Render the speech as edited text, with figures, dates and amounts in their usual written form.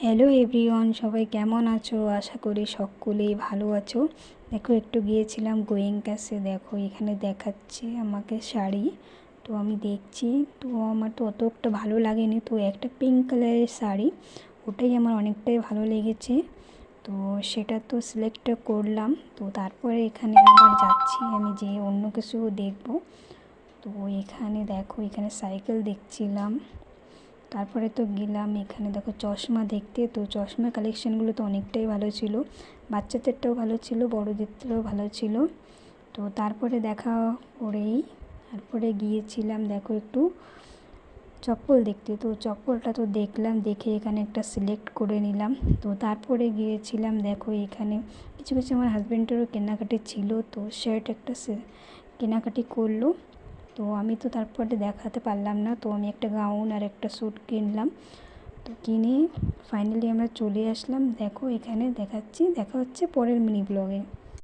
Hello everyone, সবাই কেমন আছো? আশা করি সকলেই ভালো আছো। দেখো একটু গিয়েছিলাম গোয়িং ক্যাশে। দেখো এখানে দেখাচ্ছে আমাকে শাড়ি, তো আমি দেখছি। তো আমার তো অত একটা ভালো লাগেনি, তো একটা পিঙ্ক কালারের শাড়ি, ওটাই আমার অনেকটাই ভালো লেগেছে। তো সেটা তো সিলেক্ট করলাম। তো তারপরে এখানে আবার যাচ্ছি আমি, যে অন্য কিছু দেখবো। তো এখানে দেখো, এখানে সাইকেল দেখছিলাম। তারপরে তো গেলাম এখানে দেখো চশমা দেখতে। তো চশমা কালেকশানগুলো তো অনেকটাই ভালো ছিল, বাচ্চাদেরটাও ভালো ছিল, বড়োদেরটাও ভালো ছিল। তো তারপরে দেখা করেই তারপরে গিয়েছিলাম দেখো একটু চপ্পল দেখতে। তো চপ্পলটা তো দেখলাম, দেখে এখানে একটা সিলেক্ট করে নিলাম। তো তারপরে গিয়েছিলাম দেখো এখানে কিছু কিছু আমার হাজব্যান্ডেরও কেনাকাটি ছিল, তো শার্ট একটা কেনাকাটি করলো। তো আমি তো তারপরে দেখাতে পারলাম না, তো আমি একটা গাউন আর একটা স্যুট কিনলাম। তো কিনে ফাইনালি আমরা চলে আসলাম। দেখো এখানে দেখা হচ্ছে পরের মিনি ব্লগে।